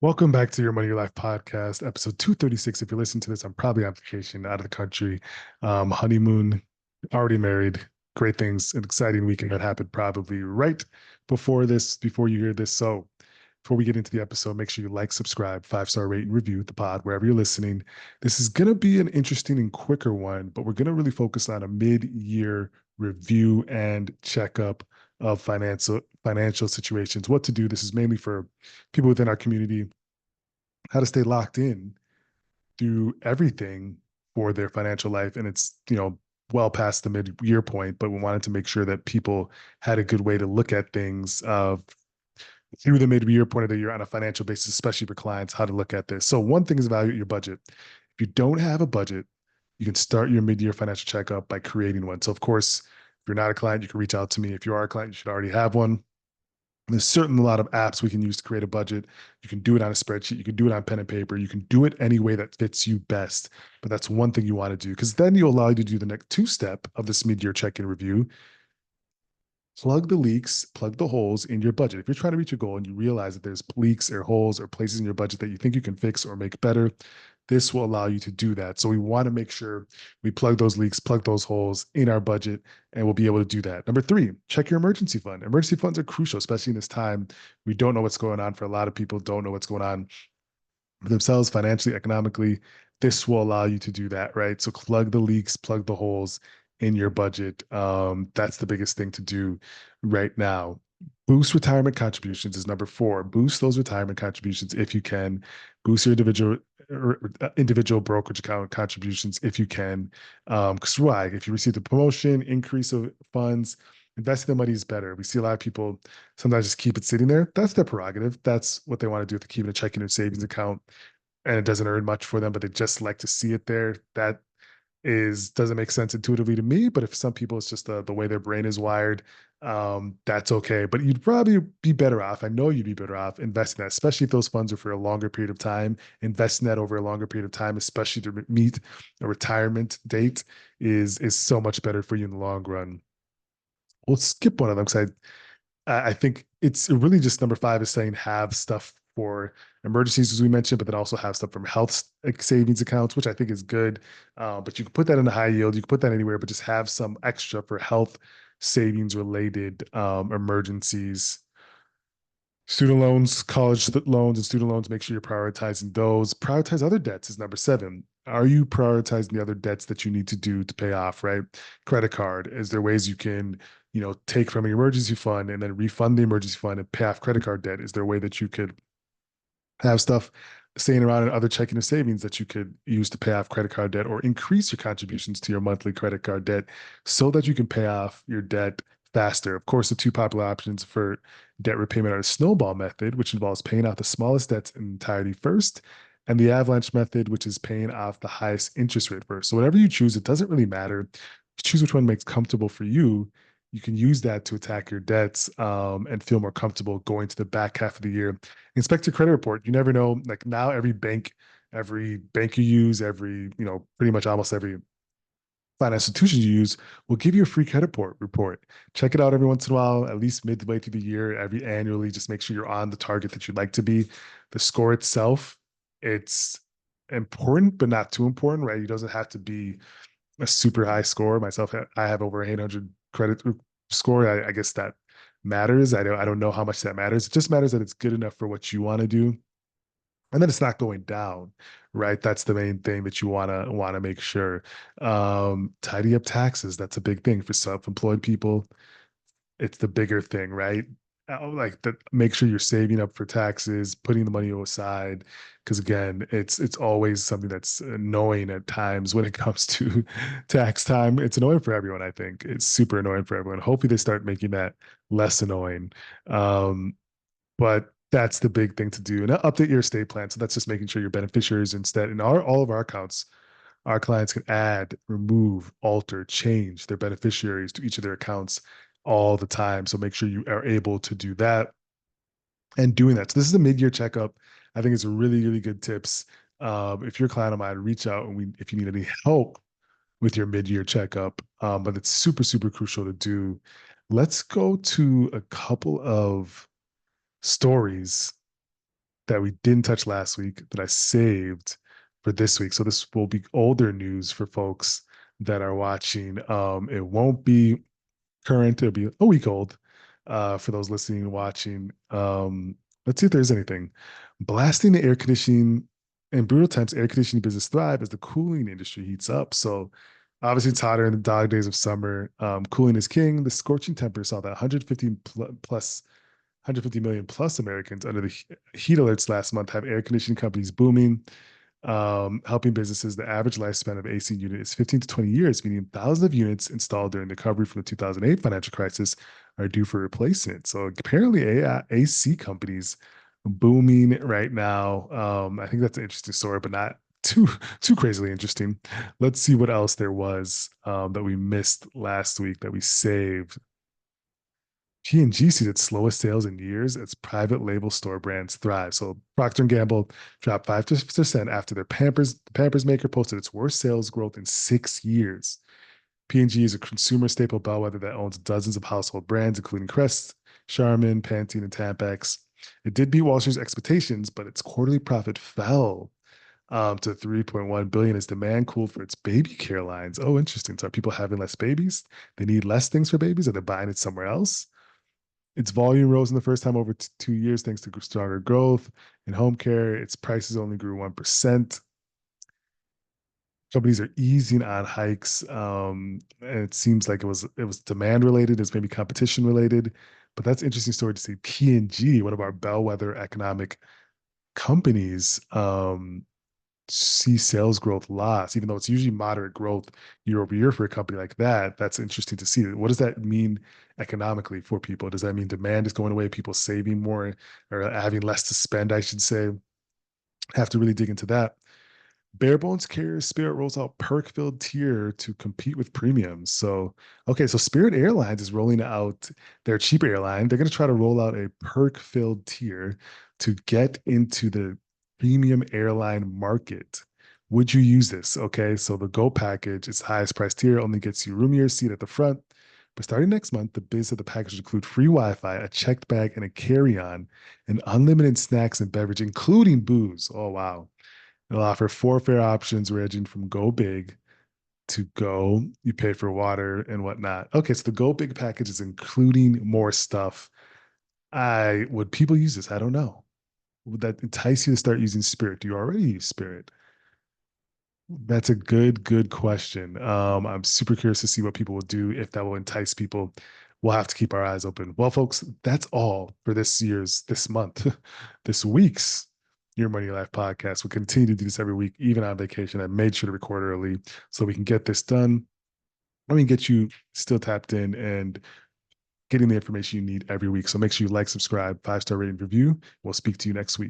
Welcome back to your Money Your Life podcast, episode 236. If you're listening to this, I'm probably on vacation out of the country. Honeymoon, already married, great things, an exciting weekend that happened probably right before you hear this. So before we get into the episode, make sure you like, subscribe, 5-star rate, and review the pod wherever you're listening. This is going to be an interesting and quicker one, but we're going to really focus on a mid-year review and checkup of financial situations, what to do. This is mainly for people within our community, how to stay locked in through everything for their financial life. And it's, well past the mid-year point, but we wanted to make sure that people had a good way to look at things through the mid-year point of the year on a financial basis, especially for clients, how to look at this. So one thing is evaluate your budget. If you don't have a budget, you can start your mid-year financial checkup by creating one. So of course, if you're not a client, you can reach out to me. If you are a client, you should already have one. There's certainly a lot of apps we can use to create a budget. You can do it on a spreadsheet. You can do it on pen and paper. You can do it any way that fits you best. But that's one thing you want to do, because then you'll allow you to do the next two step of this mid-year check-in review. Plug the leaks, plug the holes in your budget. If you're trying to reach your goal and you realize that there's leaks or holes or places in your budget that you think you can fix or make better, this will allow you to do that. So we want to make sure we plug those leaks, plug those holes in our budget, and we'll be able to do that. Number three, check your emergency fund. Emergency funds are crucial, especially in this time. We don't know what's going on. For a lot of people, don't know what's going on for themselves financially, economically. This will allow you to do that, right? So plug the leaks, plug the holes in your budget. That's the biggest thing to do right now. Boost retirement contributions is number four. Boost those retirement contributions if you can. Boost your individual brokerage account contributions if you can. Because why? If you receive the promotion, increase of funds, investing the money is better. We see a lot of people sometimes just keep it sitting there. That's their prerogative. That's what they want to do, to keep it a checking or savings account, and it doesn't earn much for them, but they just like to see it there. That is doesn't make sense intuitively to me, but if some people it's just the way their brain is wired, that's okay. But you'd probably be better off. I know you'd be better off investing that, especially if those funds are for a longer period of time. Investing that over a longer period of time, especially to meet a retirement date, is so much better for you in the long run. We'll skip one of them because I think it's really just number five is saying have stuff for emergencies, as we mentioned, but then also have stuff from health like savings accounts, which I think is good. But you can put that in the high yield, you can put that anywhere, but just have some extra for health savings related emergencies. Student loans, college loans, and student loans, make sure you're prioritizing those. Prioritize other debts is number seven. Are you prioritizing the other debts that you need to do to pay off, right? Credit card. Is there ways you can, take from your emergency fund and then refund the emergency fund and pay off credit card debt? Is there a way that you could have stuff staying around in other checking or savings that you could use to pay off credit card debt, or increase your contributions to your monthly credit card debt so that you can pay off your debt faster? Of course, the two popular options for debt repayment are the snowball method, which involves paying off the smallest debts in entirety first, and the avalanche method, which is paying off the highest interest rate first. So whatever you choose, it doesn't really matter. Choose which one makes comfortable for you. You can use that to attack your debts, and feel more comfortable going to the back half of the year. Inspect your credit report. You never know. Like now, every bank you use, pretty much almost every financial institution you use will give you a free credit report. Check it out every once in a while, at least midway through the year, every annually. Just make sure you're on the target that you'd like to be. The score itself, it's important, but not too important, right? It doesn't have to be a super high score. Myself, I have over 800 credit score. I guess that matters. I don't know how much that matters. It just matters that it's good enough for what you want to do, and then it's not going down, right? That's the main thing that you wanna make sure. Tidy up taxes. That's a big thing for self-employed people. It's the bigger thing, right? Like that, make sure you're saving up for taxes, putting the money aside, because again, it's always something that's annoying at times when it comes to tax time. It's annoying for everyone. I think it's super annoying for everyone. Hopefully, they start making that less annoying. But that's the big thing to do. And update your estate plan. So that's just making sure your beneficiaries instead in all of our accounts, our clients can add, remove, alter, change their beneficiaries to each of their accounts all the time. So make sure you are able to do that and doing that. So this is a mid-year checkup. I think it's a really, really good tips. If you're a client of mine, reach out and if you need any help with your mid-year checkup. But it's super, super crucial to do. Let's go to a couple of stories that we didn't touch last week that I saved for this week. So this will be older news for folks that are watching. It won't be current. It'll be a week old for those listening and watching. Let's see if there's anything. Blasting the air conditioning in brutal temps, air conditioning business thrive as the cooling industry heats up. So obviously it's hotter in the dog days of summer. Cooling is king. The scorching temperature saw that 150 million plus Americans under the heat alerts last month have air conditioning companies booming, helping businesses. The average lifespan of AC unit is 15 to 20 years, meaning thousands of units installed during the recovery from the 2008 financial crisis are due for replacement. So apparently, AC companies booming right now. I think that's an interesting story, but not too crazily interesting. Let's see what else there was that we missed last week that we saved. P&G sees its slowest sales in years as private label store brands thrive. So Procter & Gamble dropped 5% after their Pampers maker posted its worst sales growth in 6 years. P&G is a consumer staple bellwether that owns dozens of household brands, including Crest, Charmin, Pantene, and Tampax. It did beat Wall Street's expectations, but its quarterly profit fell to 3.1 billion as demand cooled for its baby care lines. Oh, interesting. So are people having less babies? They need less things for babies? Are they buying it somewhere else? Its volume rose in the first time over 2 years thanks to stronger growth in home care. Its prices only grew 1%. Companies are easing on hikes, and it seems like it was demand related. It's maybe competition related, but that's an interesting story to see. P&G, one of our bellwether economic companies, see sales growth loss, even though it's usually moderate growth year over year for a company like that. That's interesting to see. What does that mean economically for people? Does that mean demand is going away, people saving more or having less to spend, I should say? Have to really dig into that. Barebones carrier Spirit rolls out perk-filled tier to compete with premiums. So, okay, so Spirit Airlines is rolling out their cheap airline. They're going to try to roll out a perk-filled tier to get into the premium airline market. Would you use this? Okay, so the Go package, its highest price tier, only gets you roomier seat at the front. But starting next month, the biz of the package include free Wi-Fi, a checked bag, and a carry-on, and unlimited snacks and beverage, including booze. Oh wow! They'll offer four fare options ranging from Go Big to Go. You pay for water and whatnot. Okay, so the Go Big package is including more stuff. I would people use this? I don't know. Would that entice you to start using Spirit? Do you already use Spirit? That's a good question. I'm super curious to see what people will do if that will entice people. We'll have to keep our eyes open. Well, folks, that's all for this month, this week's Your Money Life podcast. We'll continue to do this every week, even on vacation. I made sure to record early so we can get this done. Let me get you still tapped in and getting the information you need every week. So make sure you like, subscribe, 5-star rating, review. We'll speak to you next week.